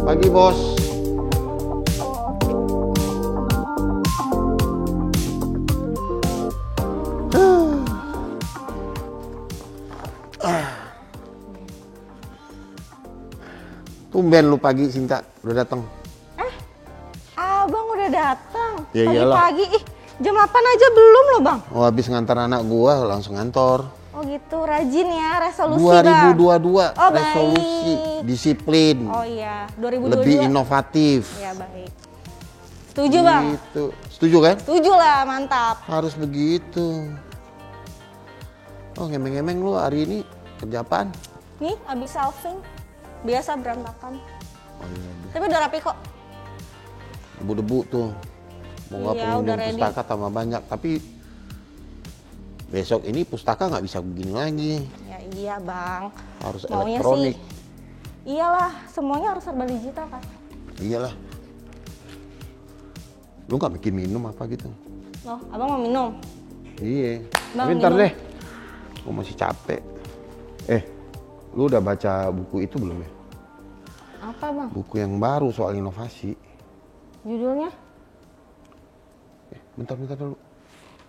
Pagi, Bos. Tumben lu pagi, Sinta. Udah datang. Abang udah datang. Ya iyalah. Pagi-pagi, jam 8 aja belum loh, Bang. Oh, habis ngantar anak gua langsung ngantor. Oh gitu, rajin ya, resolusi Bang. 2022, Oh, resolusi, baik. disiplin. Oh iya, 2022. Lebih inovatif. Ya baik. Setuju Bang? Gitu. Setuju kan? Setuju lah, mantap. Harus begitu. Oh, ngemeng-ngemeng lu hari ini kerja apaan? Nih, abis selfing. Biasa berantakan. Oh iya, Tapi udah rapi kok. debu-debu tuh. Mau nggak Iya, pengunjung udah ready. pustaka tambah banyak. Tapi besok ini pustaka nggak bisa begini lagi. Ya iya Bang. Harus Maunya elektronik. sih, iyalah, semuanya harus serba digital kan. Iyalah. Lu nggak bikin minum apa gitu? Loh, abang mau minum? Iya. Bang, Tapi ntar minum. deh. Gua masih capek. Lu udah baca buku itu belum ya? Apa Bang? Buku yang baru soal inovasi. Judulnya? Bentar dulu.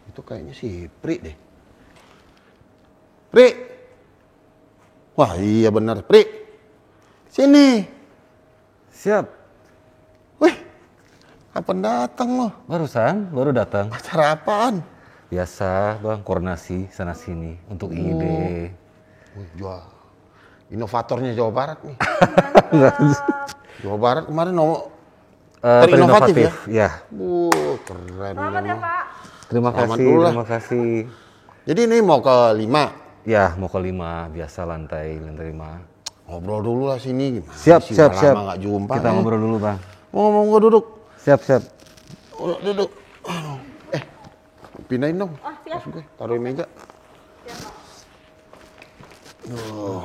Itu kayaknya si Pri deh. Pri! Wah iya bener, Pri. Sini. Siap. Wih, kapan datang lo? Barusan, baru datang. Acara apaan? Biasa, Bang, koordinasi sana-sini untuk ide. Wih, jual. Inovatornya Jawa Barat nih. Jawa Barat kemarin terinovatif ya. Keren. Selamat ya Pak. Terima Selamat kasih, dulu lah. terima kasih. Jadi ini mau ke 5. Ya, mau ke 5, biasa lantai 5. Ngobrol dulu lah sini. Gimana Siap, sih, siap, udah siap. lama nggak jumpa. Kita ngobrol dulu, Bang. Mau gua duduk. Siap, siap. Duduk. Aduh. Pindahin dong. Siap. Tas gue, taruh di meja.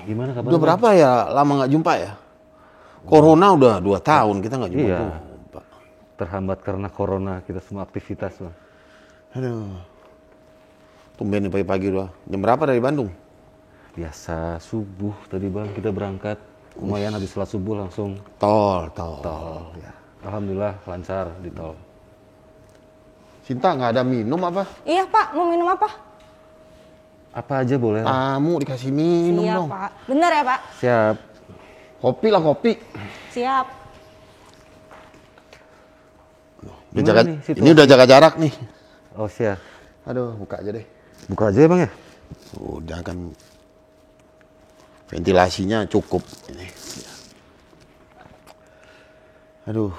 Gimana kabar? Udah berapa ya lama nggak jumpa ya? Corona udah 2 tahun kita nggak jumpa. Iya. Jumpa. Terhambat karena corona, kita semua aktivitas, Bang. Aduh. Tumben nih pagi-pagi udah. Jam berapa dari Bandung? Biasa, subuh tadi, Bang, kita berangkat. Lumayan habis sholat subuh langsung Tol. ya. Alhamdulillah lancar di tol. Sinta nggak ada minum apa? Iya Pak, mau minum apa? Apa aja boleh? Tamu dikasih minum Siap dong. Pak. Bener ya Pak? Siap. Kopi lah kopi. Siap. Udah Gimana jaga, nih situasi? ini udah jaga jarak nih. Oh, siap. Aduh, buka aja deh. Buka aja ya, Bang ya? Udah kan ventilasinya cukup ini. Aduh.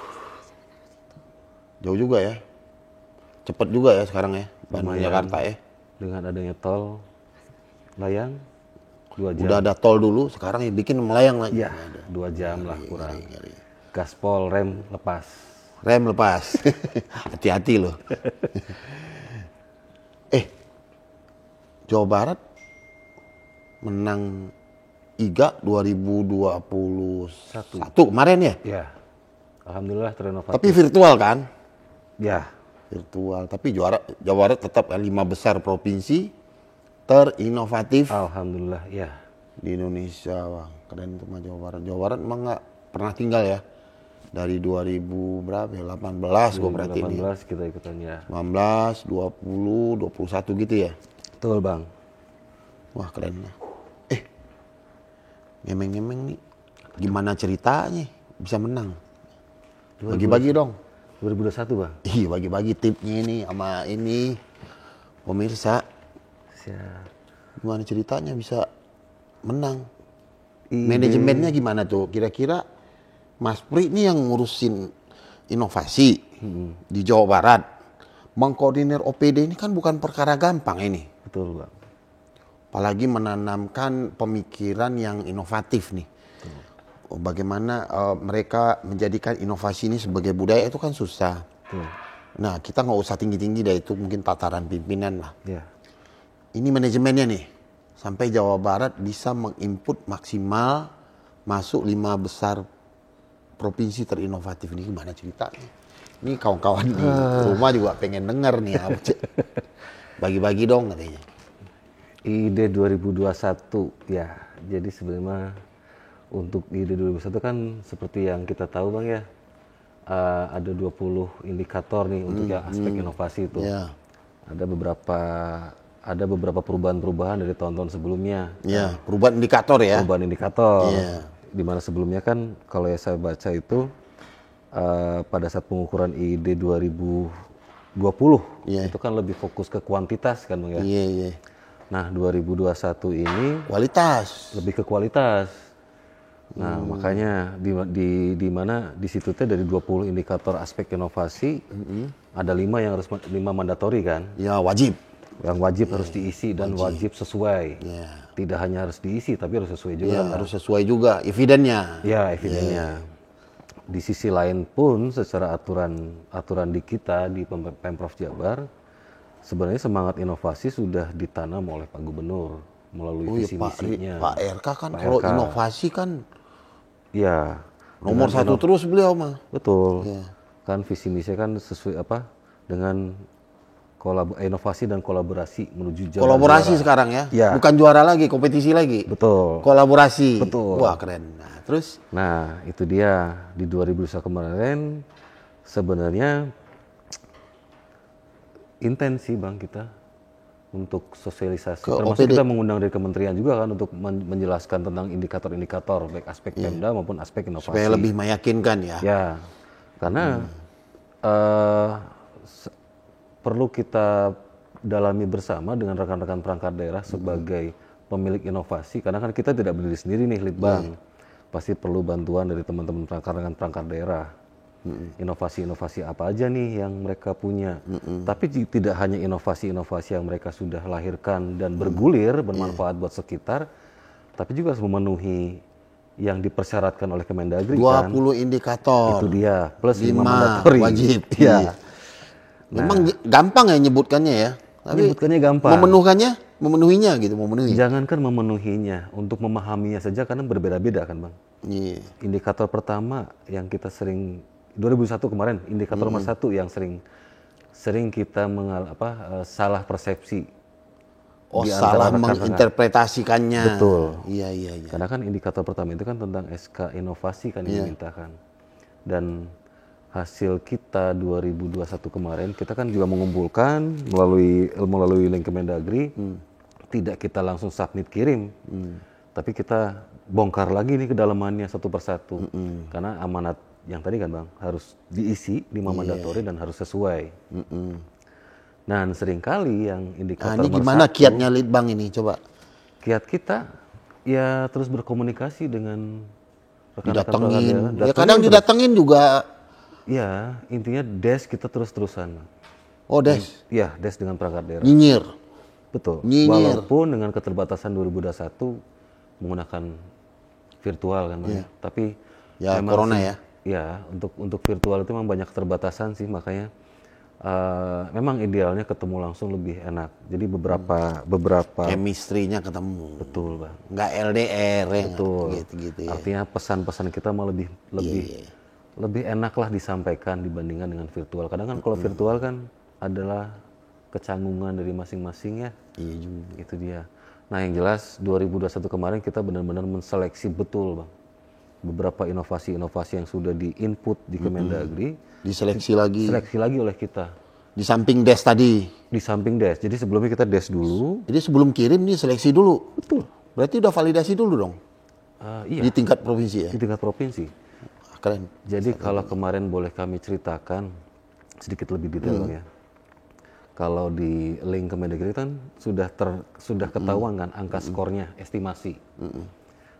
Jauh juga ya. Cepet juga ya sekarang ya. Bandung Lumayan. Jakarta ya. Dengan adanya tol layang 2 jam. Udah ada tol dulu, sekarang ya bikin melayang lagi. Ya, 2 jam lah kurang. Gaspol rem lepas. Rem lepas. Hati-hati loh. Jawa Barat menang IGA 2021 kemarin ya. Ya. Alhamdulillah terinovatif. Tapi virtual kan? Ya. Virtual. Tapi Jawa Barat tetap 5 besar provinsi terinovatif Alhamdulillah ya. di Indonesia. Wah, keren tuh mah Jawa Barat. Jawa Barat emang nggak pernah tinggal ya. Dari 2000 berapa ya? 18 gue berarti ini. 2018 kita ikutan ya. 19, 20, 21 gitu ya. Betul, Bang. Wah, keren lah. Ngemeng-ngemeng nih. Gimana ceritanya bisa menang? Bagi-bagi dong. 2021, Bang. Iya, bagi-bagi tipnya ini sama ini pemirsa. Siap. Gimana ceritanya bisa menang? Ide- Manajemennya gimana tuh? Kira-kira Mas Pri ini yang ngurusin inovasi di Jawa Barat. Mengkoordinir OPD ini kan bukan perkara gampang ini. Betul Bang. Apalagi menanamkan pemikiran yang inovatif nih. Bagaimana mereka menjadikan inovasi ini sebagai budaya itu kan susah. Betul. Nah, kita nggak usah tinggi-tinggi dah, itu mungkin tataran pimpinan lah. Ya. Ini manajemennya nih, sampai Jawa Barat bisa menginput maksimal masuk 5 besar provinsi terinovatif. Ini gimana ceritanya? Ini kawan-kawan di rumah juga pengen denger nih. Bagi-bagi dong katanya. Ide 2021 ya. Jadi sebenarnya untuk ide 2021 kan seperti yang kita tahu Bang ya. Ada 20 indikator nih untuk yang aspek inovasi itu. Ya. Ada beberapa perubahan-perubahan dari tahun-tahun sebelumnya. Ya, perubahan indikator ya. Perubahan indikator. Iya. Di mana sebelumnya kan kalau yang saya baca itu pada saat pengukuran ID 2020 Iya. itu kan lebih fokus ke kuantitas kan Bang ya. Iya, iya. Nah 2021 ini Kualitas. lebih ke kualitas. Nah makanya di mana di situ teh dari 20 indikator aspek inovasi ada 5 yang harus 5 mandatori kan. Ya, wajib. Yang wajib harus diisi dan wajib sesuai. Ya. Tidak hanya harus diisi tapi harus sesuai juga. Ya, harus sesuai juga evidennya. Ya, evidennya. Di sisi lain pun secara aturan di kita di Pemprov Jabar sebenarnya semangat inovasi sudah ditanam oleh Pak Gubernur melalui Oh iya, visi Pak misinya. RK kan Pak kalau RK. inovasi kan Ya, nomor satu terus beliau mah. betul. Ya. Kan visi misinya kan sesuai apa dengan inovasi dan kolaborasi menuju jalan Kolaborasi juara. sekarang ya. Ya. Bukan juara lagi, kompetisi lagi. Betul. Kolaborasi. Betul. Wah, keren. Nah, terus Nah, itu dia di 2021 kemarin sebenarnya intensi Bang kita untuk sosialisasi. Ke Termasuk OPD. kita mengundang dari kementerian juga kan untuk menjelaskan tentang indikator-indikator baik aspek Pemda maupun aspek inovasi. supaya lebih meyakinkan ya. Ya, karena perlu kita dalami bersama dengan rekan-rekan perangkat daerah sebagai pemilik inovasi. Karena kan kita tidak berdiri sendiri nih, Litbang. Pasti perlu bantuan dari teman-teman perangkat daerah. Inovasi-inovasi apa aja nih yang mereka punya. Tapi tidak hanya inovasi-inovasi yang mereka sudah lahirkan dan bergulir, bermanfaat buat sekitar, tapi juga harus memenuhi yang dipersyaratkan oleh Kemendagri 20 kan. indikator. Itu dia, plus 5 5 mandatori. wajib. Iya. Iya. Memang gampang ya nyebutkannya ya. Tapi Menyebutkannya gampang. memenuhinya gitu, memenuhi. Jangankan memenuhinya, untuk memahaminya saja karena berbeda-beda kan Bang. Iya. Indikator pertama yang kita sering 2001 kemarin, indikator nomor 1 yang sering kita salah persepsi. Oh, Di salah antara rekan-rekan. menginterpretasikannya. Betul. Iya, iya, iya. Karena kan indikator pertama itu kan tentang SK inovasi kan yang dimintakan. Dan hasil kita 2021 kemarin, kita kan juga mengumpulkan melalui link Kemendagri, tidak kita langsung submit kirim. Tapi kita bongkar lagi nih kedalamannya satu persatu. Karena amanat yang tadi kan Bang, harus diisi 5 mandatori dan harus sesuai. Dan seringkali yang Nah, indikator ini nomor gimana 1, kiatnya Litbang ini? Coba. kiat kita ya terus berkomunikasi dengan rekan-rekan perangkat Didatengin. daerah. Ya kadang didatengin juga. Ya, intinya des kita terus-terusan. Oh, Des. Ya, des dengan perangkat daerah. Nyinyir. Betul. Nyinyir. Walaupun dengan keterbatasan 2021 menggunakan virtual kan, Bang. Tapi Ya, memang corona sih- ya. Ya, untuk virtual itu memang banyak keterbatasan sih, makanya memang idealnya ketemu langsung lebih enak. Jadi beberapa Chemistry-nya ketemu. betul, Bang. Nggak LDR ya. Betul. Gitu-gitu ya. Artinya pesan-pesan kita malah lebih enak lah disampaikan dibandingkan dengan virtual. Kadang kan kalau virtual kan adalah kecanggungan dari masing-masing ya. Iya juga. Itu dia. Nah yang jelas 2021 kemarin kita benar-benar menseleksi betul Bang. Beberapa inovasi-inovasi yang sudah di-input di Kemendagri, Diseleksi lagi. seleksi lagi oleh kita. Di samping Des tadi. Di samping des, jadi sebelumnya kita des dulu. Jadi sebelum kirim nih seleksi dulu. Betul. Berarti udah validasi dulu dong. Iya, Di tingkat provinsi ya. di tingkat provinsi. Keren. Jadi kalau kemarin boleh kami ceritakan sedikit lebih detail Bang ya. Kalau di link ke Mendagri kan sudah ketahuan kan angka skornya, estimasi.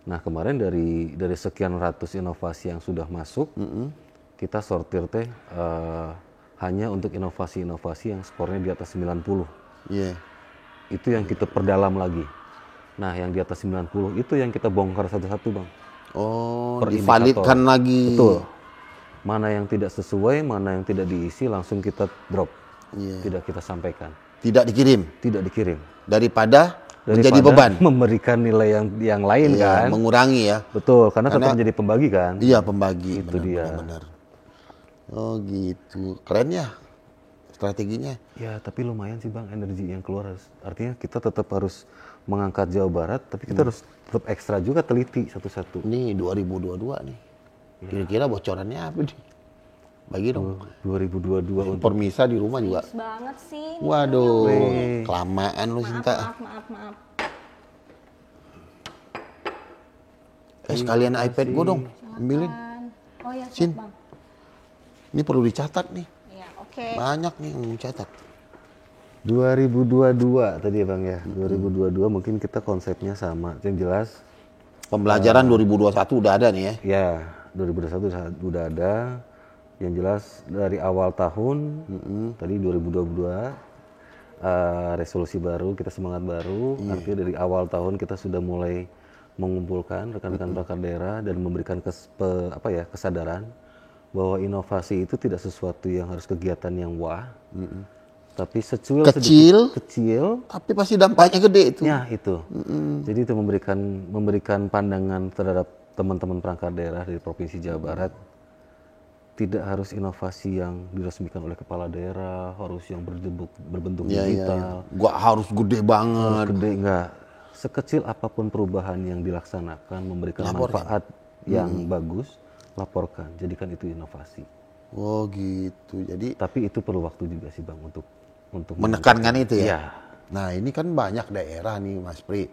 Nah kemarin dari sekian ratus inovasi yang sudah masuk, kita sortir hanya untuk inovasi-inovasi yang skornya di atas 90. Iya. Itu yang kita perdalam lagi. Nah yang di atas 90 itu yang kita bongkar satu-satu Bang. Oh, Per divalidkan indikator. lagi. Betul. Mana yang tidak sesuai, mana yang tidak diisi langsung kita drop. Iya. Tidak kita sampaikan. Tidak dikirim Tidak dikirim. daripada menjadi beban. Memberikan nilai yang lain Iya, kan. mengurangi ya. Betul, karena tetap menjadi pembagi kan. Iya, pembagi. Itu dia. Benar. Oh, gitu. Keren ya strateginya. Ya, tapi lumayan sih Bang energi yang keluar. Artinya kita tetap harus mengangkat Jawa Barat, tapi kita harus tetap ekstra juga teliti satu-satu. Ini 2022 nih. Kira-kira bocorannya apa nih? Bagi dong. 2022 untuk Permisa di rumah juga. Bagus banget sih. Waduh, kelamaan lu Sinta. Maaf. Sekalian iPad gua dong, ambilin. Oh ya, Sin. siap Bang. Ini perlu dicatat nih. Iya, oke. Banyak nih yang dicatat. 2022 tadi ya Bang ya. 2022 mungkin kita konsepnya sama. Yang jelas Pembelajaran 2021 udah ada nih ya. ya 2021 udah ada. Yang jelas dari awal tahun tadi 2022 resolusi baru, kita semangat baru. Artinya dari awal tahun kita sudah mulai mengumpulkan rekan-rekan perangkat daerah dan memberikan kesadaran bahwa inovasi itu tidak sesuatu yang harus kegiatan yang wah. Tapi secuil Kecil. sedikit kecil. Tapi pasti dampaknya gede itu. Ya itu. Jadi itu memberikan pandangan terhadap teman-teman perangkat daerah dari Provinsi Jawa Barat. Tidak harus inovasi yang diresmikan oleh kepala daerah, harus yang berbentuk digital. Gua harus gede banget. Gede enggak. Sekecil apapun perubahan yang dilaksanakan, memberikan manfaat yang bagus, laporkan. Jadikan itu inovasi. Oh gitu. Jadi Tapi itu perlu waktu juga sih Bang untuk menekankan itu ya. Iya. Nah ini kan banyak daerah nih Mas Pri.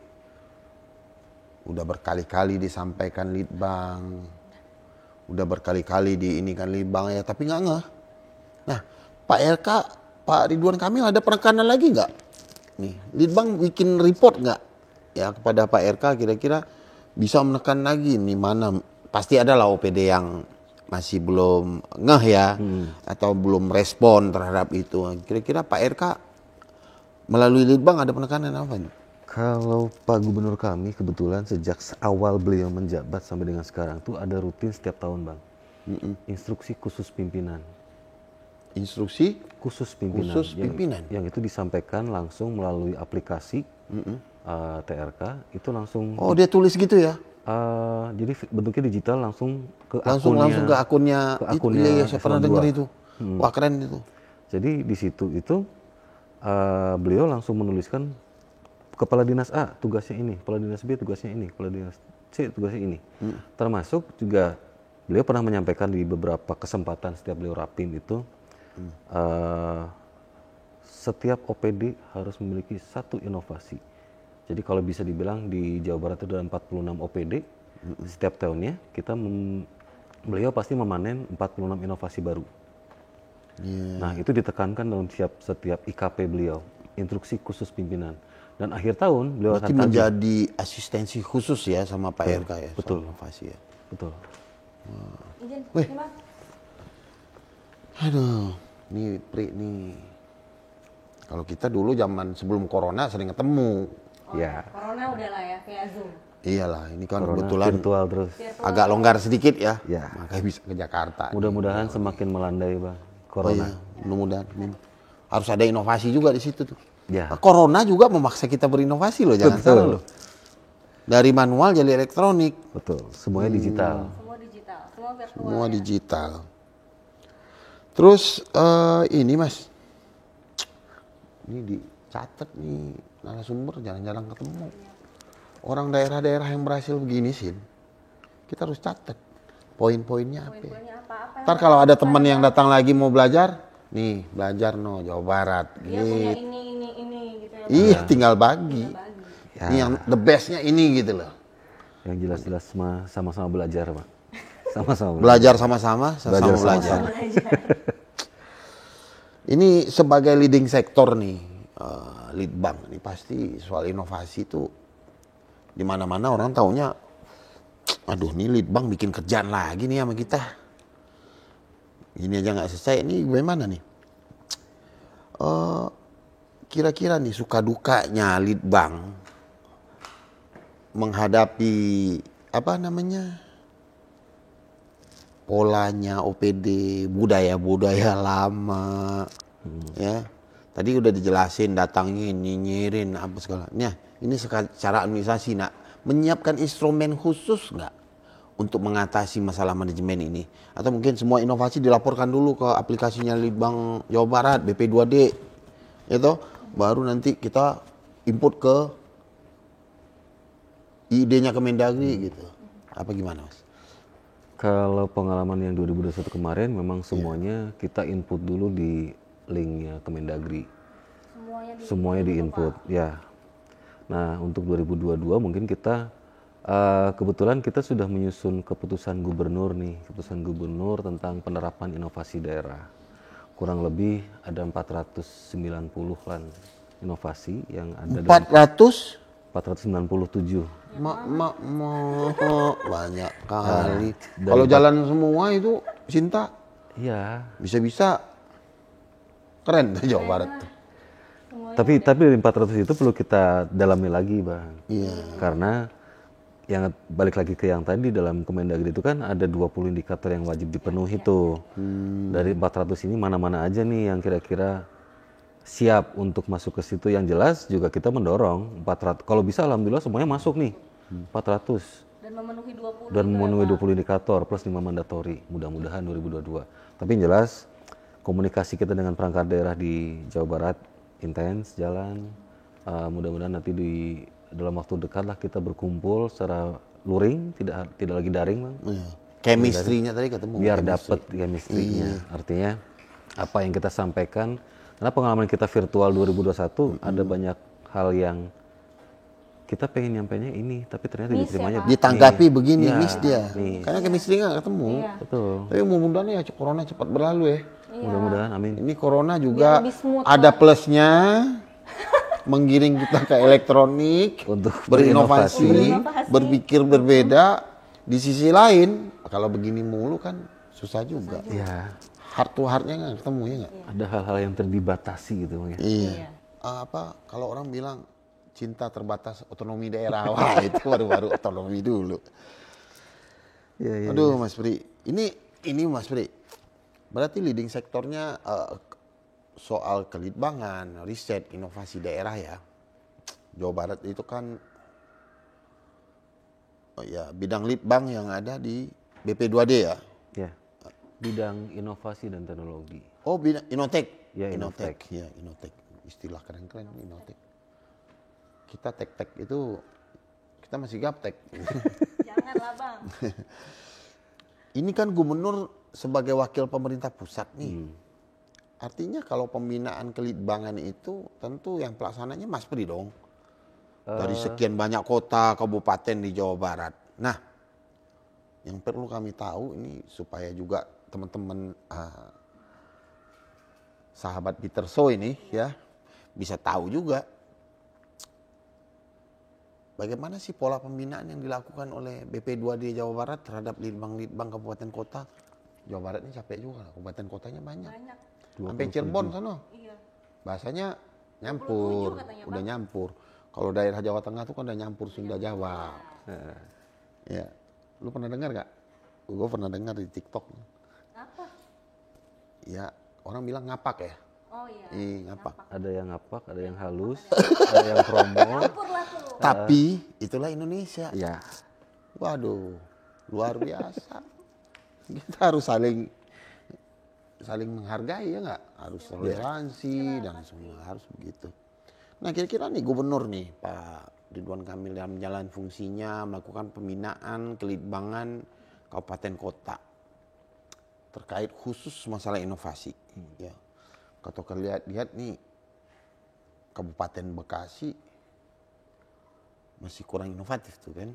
Udah berkali-kali disampaikan Litbang. Udah berkali-kali diinikan Litbang ya, tapi nggak ngeh. Nah Pak RK, Pak Ridwan Kamil ada penekanan lagi nggak? Nih Litbang bikin report nggak? Ya kepada Pak RK kira-kira bisa menekan lagi nih mana? Pasti ada lah OPD yang masih belum ngeh ya, atau belum respon terhadap itu. Kira-kira Pak RK melalui Litbang ada penekanan apa nih? Kalau Pak Gubernur kami kebetulan sejak awal beliau menjabat sampai dengan sekarang tuh ada rutin setiap tahun Bang. Instruksi khusus pimpinan. Instruksi Khusus pimpinan. khusus pimpinan. Yang itu disampaikan langsung melalui aplikasi TRK. Itu langsung, Oh dia tulis gitu ya? jadi bentuknya digital langsung ke Langsung ke akunnya. ke akunnya Iya, saya pernah Eselon dengar 2. itu. Wah keren itu. Jadi di situ itu beliau langsung menuliskan kepala dinas A tugasnya ini, kepala dinas B tugasnya ini, kepala dinas C tugasnya ini. Termasuk juga beliau pernah menyampaikan di beberapa kesempatan setiap beliau rapim itu setiap OPD harus memiliki satu inovasi. Jadi kalau bisa dibilang di Jawa Barat itu ada 46 OPD, setiap tahunnya beliau pasti memanen 46 inovasi baru. Nah itu ditekankan dalam setiap IKP beliau, instruksi khusus pimpinan. Dan akhir tahun beliau Berarti akan tagih. menjadi asistensi khusus ya sama Pak RK ya. Betul. soal inovasi ya. Betul. Izin, Wih. ini Bang. Aduh, nih Pri nih. Kalau kita dulu zaman sebelum corona sering ketemu. Ya, Corona udah lah ya, kayak Zoom. Iyalah, ini kan corona kebetulan virtual terus. agak longgar sedikit ya. Ya. Makanya bisa ke Jakarta. Mudah-mudahan semakin melandai Bang, Oh corona. iya, mudah-mudahan. Amin. Harus ada inovasi juga di situ tuh. Ya. Corona juga memaksa kita berinovasi loh, jangan Betul. salah loh. Dari manual jadi elektronik, Betul, semuanya digital. Semua digital, semua virtual. semua digital. Terus ini Mas, ini dicatat nih narasumber jarang-jarang ketemu. Orang daerah-daerah yang berhasil begini sih, kita harus catat poin-poinnya apa. Poin-poinnya apa-apa. Ntar kalau ada teman yang datang lagi mau belajar, nih belajar Jawa Barat. Dia punya ini gitu ya. Iya, tinggal bagi. Bagi. Ya. Ini yang the bestnya ini gitu loh. Yang jelas-jelas sama-sama belajar Pak. Sama-sama Belajar sama-sama, sama-sama Belajar belajar. sama-sama. Ini sebagai leading sektor nih, Litbang ini pasti soal inovasi itu di mana-mana orang taunya, aduh nih Litbang bikin kerjaan lagi nih sama kita. Ini aja nggak selesai, ini bagaimana nih? Kira-kira nih suka dukanya Litbang menghadapi apa namanya polanya OPD, budaya-budaya lama, ya. Tadi udah dijelasin, datangin, nyinyirin, apa segala. Nah, ini secara administrasi, nak, menyiapkan instrumen khusus nggak untuk mengatasi masalah manajemen ini? Atau mungkin semua inovasi dilaporkan dulu ke aplikasinya Litbang Jawa Barat, BP2D, itu baru nanti kita input ke idenya Kemendagri gitu. Apa gimana, Mas? Kalau pengalaman yang 2021 kemarin memang semuanya kita input dulu di linknya Kemendagri. Semuanya di input, ya. Nah, untuk 2022 mungkin kita kebetulan kita sudah menyusun keputusan gubernur nih, keputusan gubernur tentang penerapan inovasi daerah. Kurang lebih ada 490-an inovasi yang ada 497. Banyak kali. Kalau jalan semua itu Cinta, Iya. bisa-bisa keren tuh Jawa Barat tuh. Tapi dari 400 itu perlu kita dalami lagi, Bang. Iya. Karena yang balik lagi ke yang tadi dalam Kemendagri itu kan ada 20 indikator yang wajib dipenuhi tuh. Dari 400 ini mana-mana aja nih yang kira-kira siap untuk masuk ke situ. Yang jelas juga kita mendorong 400. Kalau bisa alhamdulillah semuanya masuk nih. 400. Dan memenuhi 20 indikator plus 5 mandatori. Mudah-mudahan 2022. Tapi yang jelas komunikasi kita dengan perangkat daerah di Jawa Barat intens jalan. Mudah-mudahan nanti dalam waktu dekat lah kita berkumpul secara luring, tidak lagi daring, Bang. Iya. Chemistry-nya tadi ketemu. Biar dapat chemistry-nya. Artinya apa yang kita sampaikan, karena pengalaman kita virtual 2021 ada banyak hal yang kita pengen nyampainya ini, tapi ternyata diterimanya ditanggapi begini, ya, miss dia. nih. Karena chemistry nggak ketemu. Betul. Tapi mudah-mudahan ya corona cepat berlalu ya. Mudah-mudahan, amin. Ini corona juga lebih smooth ada plusnya, menggiring kita ke elektronik, Untuk berinovasi, berpikir berbeda. Di sisi lain, kalau begini mulu kan susah juga. Ya, Heart to heart-nya nggak ketemu ya nggak? ada hal-hal yang terdibatasi gitu, Bang, ya. Iya. Kalau orang bilang cinta terbatas otonomi daerah, wah itu baru-baru otonomi dulu. Iya, Aduh, Mas Pri, ini Mas Pri, berarti leading sektornya soal kelitbangan, riset, inovasi daerah ya. Jawa Barat itu kan bidang litbang yang ada di BP2D ya. Ya. Bidang inovasi dan teknologi. Oh, bidang Inotek. Ya, Inotek. Ya, Inotek. Istilah keren-keren Inotek. Kita tek-tek itu kita masih gaptek. Janganlah, Bang. Ini kan gubernur sebagai wakil pemerintah pusat nih. Artinya kalau pembinaan kelitbangan itu tentu yang pelaksananya Mas Pri dong. Dari sekian banyak kota, kabupaten di Jawa Barat. Nah, yang perlu kami tahu ini supaya juga teman-teman sahabat Peter So ini ya bisa tahu juga bagaimana sih pola pembinaan yang dilakukan oleh BP2D Jawa Barat terhadap litbang-litbang kabupaten kota. Jawa Barat ini capek juga, kabupaten kotanya banyak. Sampai Cirebon sana. Iya. Bahasanya nyampur, udah nyampur. Kalau daerah Jawa Tengah tuh kan udah nyampur Sunda Jawa. Ya, lu pernah dengar gak? Gue pernah dengar di TikTok. Apa? Ya, orang bilang ngapak ya. Oh iya. Ngapak. Ada yang ngapak, ada yang halus, ada yang promo. Campur lah tuh. Tapi itulah Indonesia. Ya. Waduh, luar biasa. Kita harus saling menghargai ya nggak? Harus toleransi dan semua harus begitu. Nah kira-kira nih gubernur nih Pak Ridwan Kamil dalam menjalankan fungsinya melakukan pembinaan kelitbangan kabupaten kota terkait khusus masalah inovasi. Ya, kalau kita lihat nih Kabupaten Bekasi masih kurang inovatif tuh kan.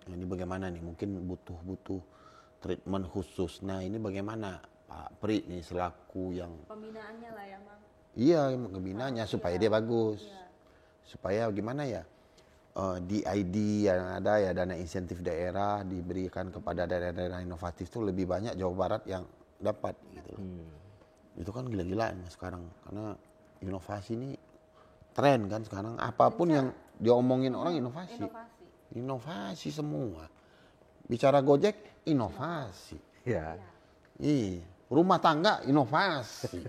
Nah, ini bagaimana nih? Mungkin butuh treatment khusus. Nah ini bagaimana Pak Pri nih selaku yang Pembinaannya lah ya, Bang. iya ngebinanya supaya dia bagus. Supaya gimana ya? Di ID yang ada ya dana insentif daerah diberikan kepada daerah-daerah inovatif itu lebih banyak Jawa Barat yang dapat gitu loh. Itu kan gila-gilaan Mas sekarang karena inovasi ini tren kan sekarang apapun yang diomongin orang inovasi. Inovasi semua. Bicara Gojek inovasi. Ya. Iya, rumah tangga inovasi.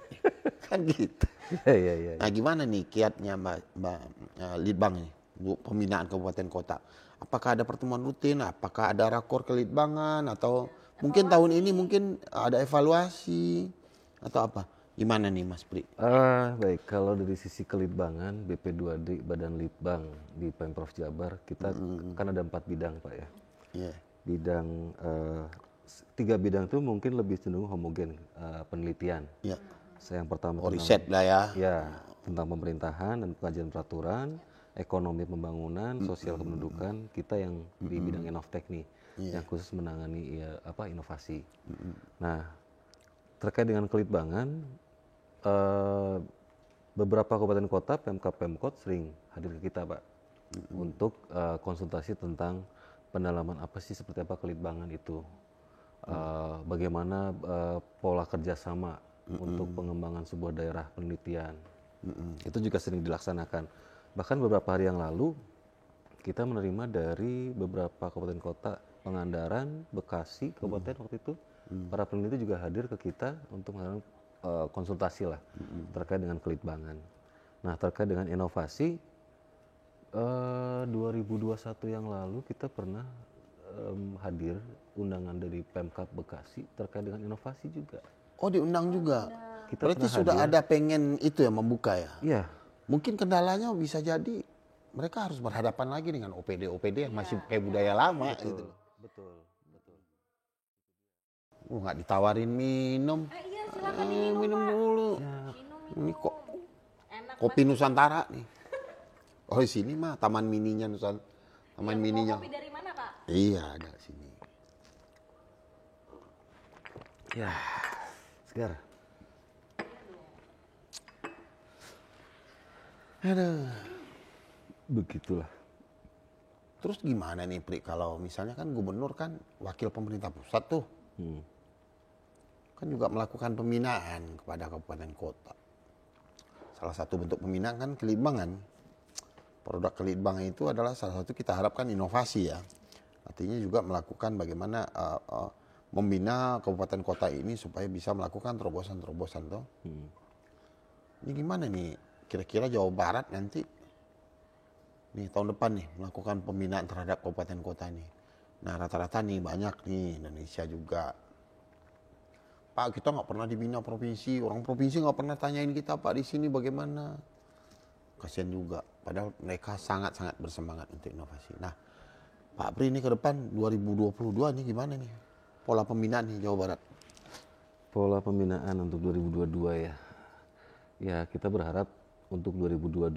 Kan gitu. Ya. Nah gimana nih kiatnya Mbak Litbang nih, pembinaan kabupaten kota? Apakah ada pertemuan rutin? Apakah ada rakor kelitbangan? Atau mungkin tahun ini mungkin ada evaluasi? Atau apa? Gimana nih Mas Pri? Baik, kalau dari sisi kelitbangan, BP2D, Badan Litbang di Pemprov Jabar, kita kan ada 4 bidang Pak ya. Iya. Bidang, 3 bidang itu mungkin lebih cenderung homogen, penelitian. Iya. Yang pertama Riset lah ya. Ya, tentang pemerintahan dan pengajian peraturan, ekonomi pembangunan, sosial kependudukan, kita yang di bidang Inoftek nih, yang khusus menangani inovasi. Nah, terkait dengan kelitbangan, beberapa kabupaten kota, Pemkab-Pemkot sering hadir ke kita Pak, untuk konsultasi tentang pendalaman apa sih seperti apa kelitbangan itu, bagaimana pola kerjasama untuk pengembangan sebuah daerah penelitian. Itu juga sering dilaksanakan. Bahkan beberapa hari yang lalu kita menerima dari beberapa kabupaten kota, Pangandaran, Bekasi, kabupaten waktu itu, para peneliti juga hadir ke kita untuk melakukan konsultasi lah terkait dengan kelitbangan. Nah terkait dengan inovasi, 2021 yang lalu kita pernah hadir undangan dari Pemkab Bekasi terkait dengan inovasi juga. Oh diundang juga. Kita Berarti pernah sudah hadir. ada pengen itu ya membuka ya. Iya. Mungkin kendalanya bisa jadi mereka harus berhadapan lagi dengan OPD yang masih pakai budaya lama gitu. Betul. Nggak ditawarin minum. Iya, silakan diminum, Minum Pak. dulu. Minum. Ini kok Enak kopi Nusantara nih. Oh di sini mah Taman Mininya Nusantara. Taman Mininya. Kopi dari mana, Pak? Iya ada sini. Ya, segar. Aduh. Begitulah. Terus gimana nih Pri kalau misalnya kan gubernur kan wakil pemerintah pusat tuh. Kan juga melakukan pembinaan kepada kabupaten kota. Salah satu bentuk pembinaan kan kelitbangan. Produk kelitbangan itu adalah salah satu kita harapkan inovasi ya. Artinya juga melakukan bagaimana membina kabupaten kota ini supaya bisa melakukan terobosan-terobosan tuh. Ini gimana nih kira-kira Jawa Barat nanti nih tahun depan nih melakukan pembinaan terhadap kabupaten kota nih. Nah rata-rata nih banyak nih Indonesia juga. Pak kita nggak pernah dibina provinsi, orang provinsi nggak pernah tanyain kita Pak di sini bagaimana. Kasian juga, padahal mereka sangat-sangat bersemangat untuk inovasi. Nah Pak Pri ini ke depan 2022 nih gimana nih pola pembinaan nih Jawa Barat? Pola pembinaan untuk 2022 ya. Ya kita berharap untuk 2022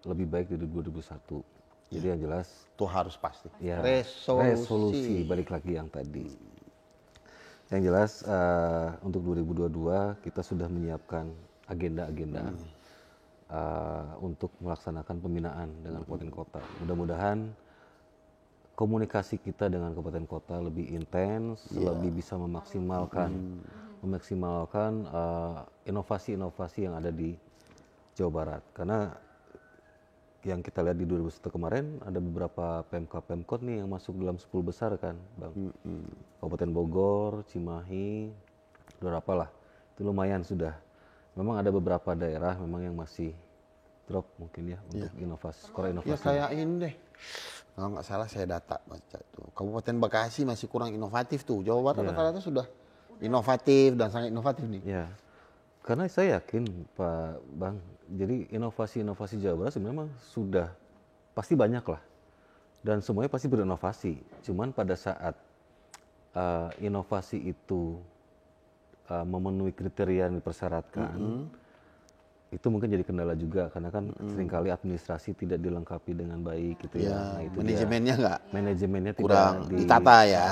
lebih baik dari 2021. Jadi yang jelas Itu harus pasti. ya Resolusi. balik lagi yang tadi. Yang jelas untuk 2022 kita sudah menyiapkan agenda-agenda untuk melaksanakan pembinaan dengan kabupaten kota. Mudah-mudahan komunikasi kita dengan kabupaten kota lebih intens, lebih bisa memaksimalkan inovasi-inovasi yang ada di Jawa Barat. Karena yang kita lihat di 2021 kemarin ada beberapa Pemkab-Pemkot nih yang masuk dalam 10 besar kan, Bang. Kabupaten Bogor, Cimahi, beberapa lah. Itu lumayan sudah. Memang ada beberapa daerah memang yang masih drop mungkin ya untuk inovasi, skor inovasi. Ya kayak ini deh. Kalau nggak salah saya data baca tuh. Kabupaten Bekasi masih kurang inovatif tuh. Jawa Barat rata-rata sudah inovatif dan sangat inovatif nih. Ya, karena saya yakin Pak Bang, jadi inovasi-inovasi Jawa Barat sebenarnya sudah pasti banyak lah. Dan semuanya pasti berinovasi. Cuman pada saat inovasi itu memenuhi kriteria yang dipersyaratkan, itu mungkin jadi kendala juga karena kan seringkali administrasi tidak dilengkapi dengan baik gitu ya. Nah, itu Manajemennya nggak manajemennya kurang tidak ditata ya.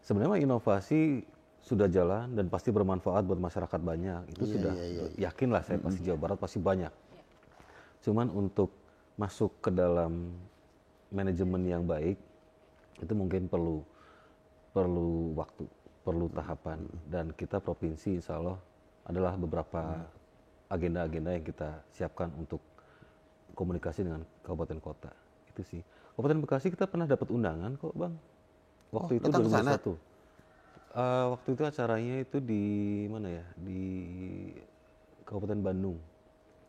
Sebenarnya inovasi sudah jalan dan pasti bermanfaat buat masyarakat banyak. Itu sudah yakin lah saya pasti Jawa Barat pasti banyak. Cuman untuk masuk ke dalam manajemen yang baik itu mungkin perlu waktu, perlu tahapan, dan kita provinsi insya Allah adalah beberapa agenda-agenda yang kita siapkan untuk komunikasi dengan kabupaten kota. Itu sih. Kabupaten Bekasi kita pernah dapat undangan kok Bang. Waktu itu datang ke sana? 2021. Waktu itu acaranya itu di mana ya? Di Kabupaten Bandung.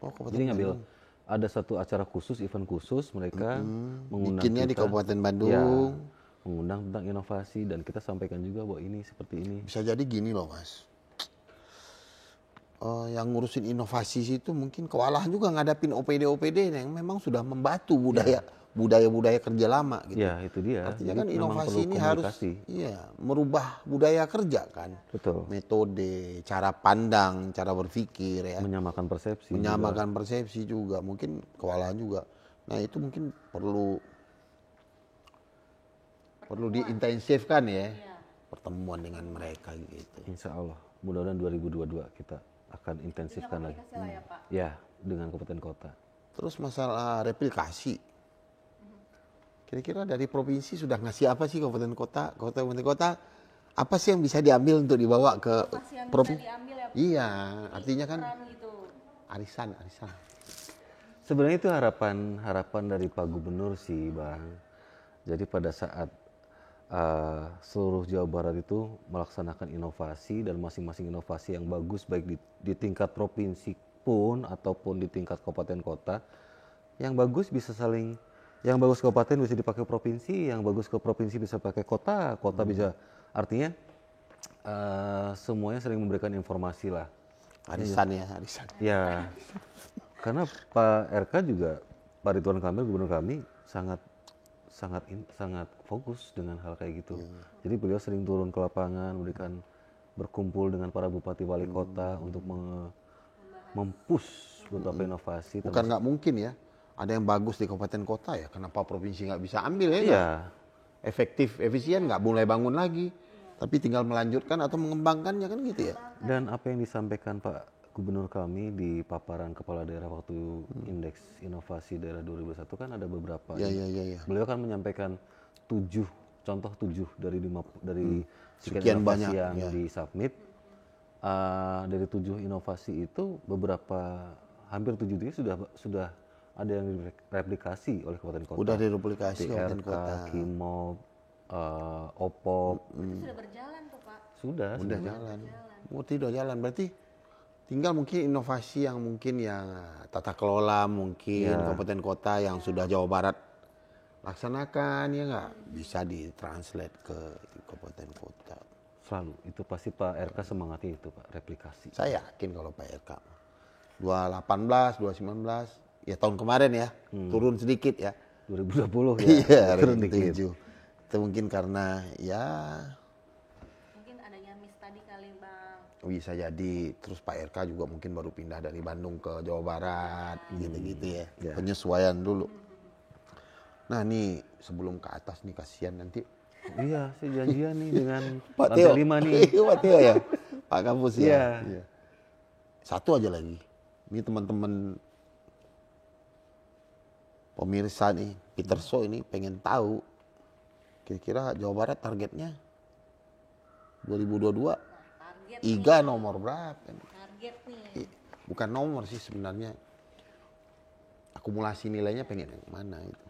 Oh, Kabupaten Jadi ngambil Bandung. ada satu acara khusus, event khusus, mereka mengundang Bikinnya di kita. Kabupaten Bandung. Ya, mengundang tentang inovasi dan kita sampaikan juga bahwa ini seperti ini. Bisa jadi gini loh Mas. Yang ngurusin inovasi itu mungkin kewalahan juga ngadapin OPD-OPD yang memang sudah membatu budaya kerja lama gitu. Ya, itu dia. Artinya Jadi kan memang inovasi perlu ini harus komunikasi. merubah budaya kerja kan. Betul. Metode, cara pandang, cara berpikir ya. Menyamakan persepsi. Menyamakan persepsi juga, mungkin kewalahan juga. Nah, itu mungkin perlu diintensifkan ya. Pertemuan dengan mereka gitu. Insya Allah, mudah-mudahan 2022 kita akan intensifkan lagi. Ya, dengan kabupaten kota. Terus masalah replikasi. Kira-kira dari provinsi sudah ngasih apa sih kabupaten kota? Apa sih yang bisa diambil untuk dibawa ke provinsi? Iya, artinya kan arisan. Sebenarnya itu harapan dari Pak Gubernur sih, Bang. Jadi pada saat seluruh Jawa Barat itu melaksanakan inovasi dan masing-masing inovasi yang bagus baik di tingkat provinsi pun ataupun di tingkat kabupaten kota, yang bagus kabupaten bisa dipakai provinsi, yang bagus ke provinsi bisa pakai kota bisa, artinya semuanya sering memberikan informasi lah. Arisan. Ya, karena Pak RK juga, Pak Ridwan Kamil, gubernur kami sangat fokus dengan hal kayak gitu. Jadi beliau sering turun ke lapangan, berkumpul dengan para bupati wali kota untuk mempush beberapa inovasi. Bukan nggak mungkin ya, ada yang bagus di kabupaten kota ya, kenapa provinsi nggak bisa ambil ya? Iya. Efektif, efisien, nggak mulai bangun lagi, tapi tinggal melanjutkan atau mengembangkannya kan gitu ya. Dan apa yang disampaikan Pak Gubernur kami di paparan kepala daerah waktu indeks inovasi daerah 2021 kan ada beberapa. Iya. Beliau kan menyampaikan 7 dari Sekian inovasi banyak, yang ya. disubmit. Dari 7 inovasi itu hampir 7 itu sudah ada yang direplikasi oleh kabupaten kota. Udah direplikasi kabupaten TRK, kota. Kimob, OPOP. Sudah berjalan tuh Pak. Sudah jalan. Udah jalan. Berarti tinggal mungkin inovasi yang tata kelola mungkin kabupaten kota yang sudah Jawa Barat laksanakan ya nggak bisa ditranslate ke kabupaten kota. Selalu itu pasti Pak RK semangatnya itu Pak, replikasi. Saya yakin kalau Pak RK 2018, 2019 ya tahun kemarin ya turun sedikit ya. 2020 ya. Iya, turun dikit. Itu mungkin karena ya Mungkin adanya miss tadi kali Bang. bisa jadi, terus Pak RK juga mungkin baru pindah dari Bandung ke Jawa Barat gitu-gitu ya. Penyesuaian dulu. Nah nih sebelum ke atas nih kasihan nanti Iya, saya janjian nih dengan Pak lantai Teo 5 nih. Pak Teo ya, Pak Kampus ya. Iya. Iya. Satu aja lagi, ini teman-teman pemirsa nih, Peter So ini pengen tahu kira-kira Jawa Barat targetnya 2022 Target IGA nomor berapa? target nih. Bukan nomor sih sebenarnya, akumulasi nilainya pengen yang mana itu.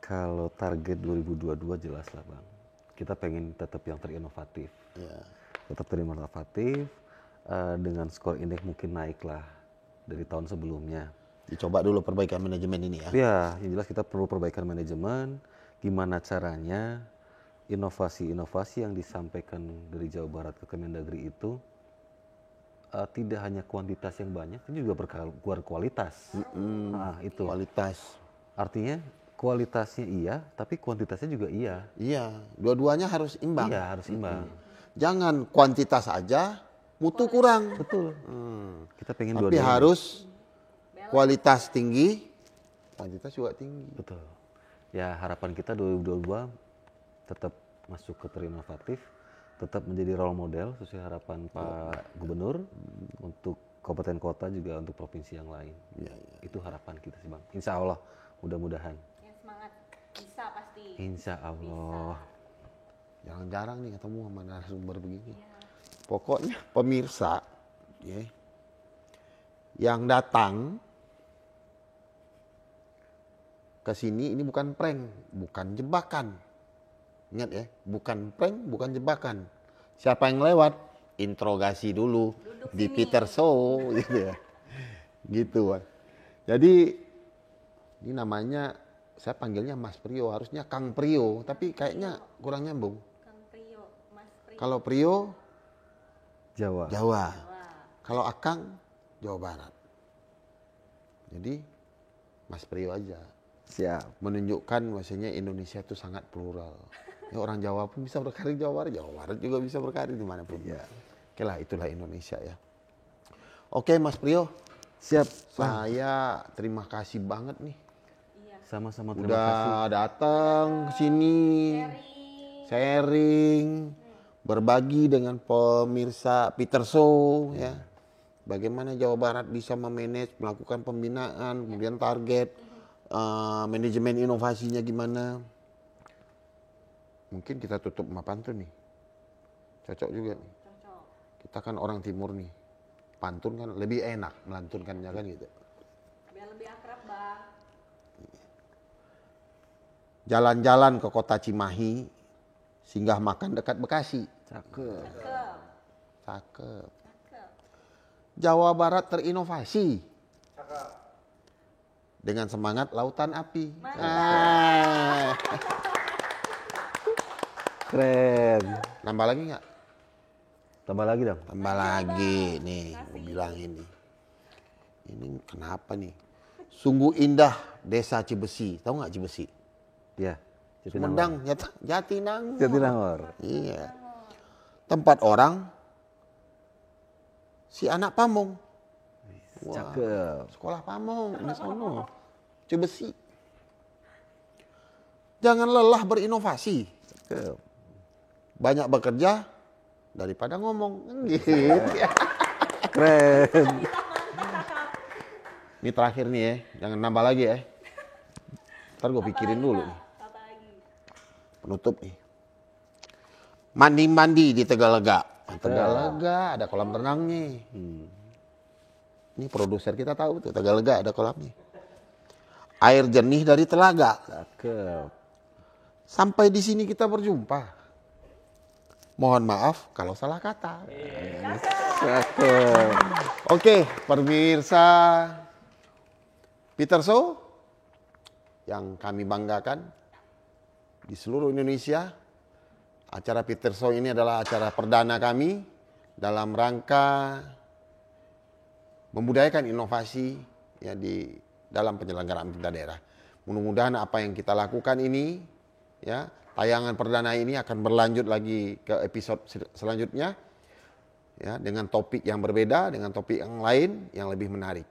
Kalau target 2022 jelas lah Bang. Kita pengen tetap yang terinovatif. Ya. Tetap terinovatif, dengan skor indeks mungkin naik lah dari tahun sebelumnya. Dicoba dulu perbaikan manajemen ini ya. Ya, yang jelas kita perlu perbaikan manajemen. Gimana caranya inovasi-inovasi yang disampaikan dari Jawa Barat ke Kemendagri itu tidak hanya kuantitas yang banyak, tapi juga berkualitas. Nah, itu. Kualitas. Artinya kualitasnya iya, tapi kuantitasnya juga iya. Iya, dua-duanya harus imbang. Iya, harus imbang. Jangan kuantitas aja, mutu kurang. Betul. Kita pengen Tapi dua-duanya. harus kualitas tinggi, kuantitas juga tinggi. Betul. Ya harapan kita 2022 tetap masuk ke terinovatif, tetap menjadi role model sesuai harapan Pak Gubernur untuk kabupaten kota juga untuk provinsi yang lain. Itu harapan kita sih Bang. Insya Allah mudah-mudahan. Yang semangat bisa pasti. Insya Allah. Jarang-jarang nih ketemu sama narasumber begini. Pokoknya pemirsa ya, yang datang ke sini ini bukan prank, bukan jebakan. Ingat ya, bukan prank, bukan jebakan. Siapa yang lewat, interogasi dulu di Peter Show gitu ya. Gitu, Bang. Jadi ini namanya saya panggilnya Mas Prio, harusnya Kang Prio, tapi kayaknya kurang nyambung. Kang Prio, Mas Prio. Kalau Prio Jawa. Jawa. Kalau Akang Jawa Barat. Jadi Mas Prio aja. Siap. Menunjukkan bahwasanya Indonesia itu sangat plural. Ya, orang Jawa pun bisa berkarir Jawa Barat juga bisa berkarir dimanapun. Iya. Oke lah, itulah Indonesia ya. Oke Mas Prio, Siap. saya terima kasih banget nih. Sama-sama terima kasih. Udah datang ke sini, sharing, berbagi dengan pemirsa Peter Show ya. Bagaimana Jawa Barat bisa memanage, melakukan pembinaan, kemudian target, manajemen inovasinya gimana. Mungkin kita tutup sama pantun nih. Cocok juga nih. Cocok. Kita kan orang timur nih. Pantun kan lebih enak melantunkannya kan gitu. Biar lebih akrab, Bang. Jalan-jalan ke kota Cimahi, singgah makan dekat Bekasi. Cakep. Cakep. Cakep. Cakep. Jawa Barat terinovasi. Dengan semangat lautan api. Ah. Keren. Nambah lagi nggak? Tambah lagi dong. Tambah lagi nih, gue bilang ini. Ini kenapa nih? Sungguh indah desa Cibesi. Tahu nggak Cibesi? Ya. Sumedang, Jatinangor. Jatinangor. Iya. Tempat orang si anak Pamong. Wah, Cakep. sekolah Pamong di sono. Cibesi. Jangan lelah berinovasi. Cakep. Banyak bekerja daripada ngomong. Gitu. Keren. Ini terakhir nih ya, jangan nambah lagi ya. Ntar gue pikirin dulu nih. Apa lagi? Penutup nih. Mandi-mandi di Tegalega. Tegalega ada kolam renangnya. Ini produser kita tahu tuh, Tegalega ada kolamnya. Air jernih dari telaga. Cakep. Sampai di sini kita berjumpa. Mohon maaf kalau salah kata. Cakep. Oke, pemirsa Peter Show yang kami banggakan di seluruh Indonesia. Acara Peter Show ini adalah acara perdana kami dalam rangka membudayakan inovasi ya di dalam penyelenggaraan pemerintah daerah. Mudah-mudahan apa yang kita lakukan ini ya, tayangan perdana ini akan berlanjut lagi ke episode selanjutnya ya, dengan topik yang berbeda, dengan topik yang lain yang lebih menarik.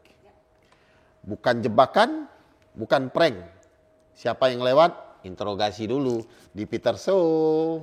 Bukan jebakan, bukan prank. Siapa yang lewat, interogasi dulu di Peter Show.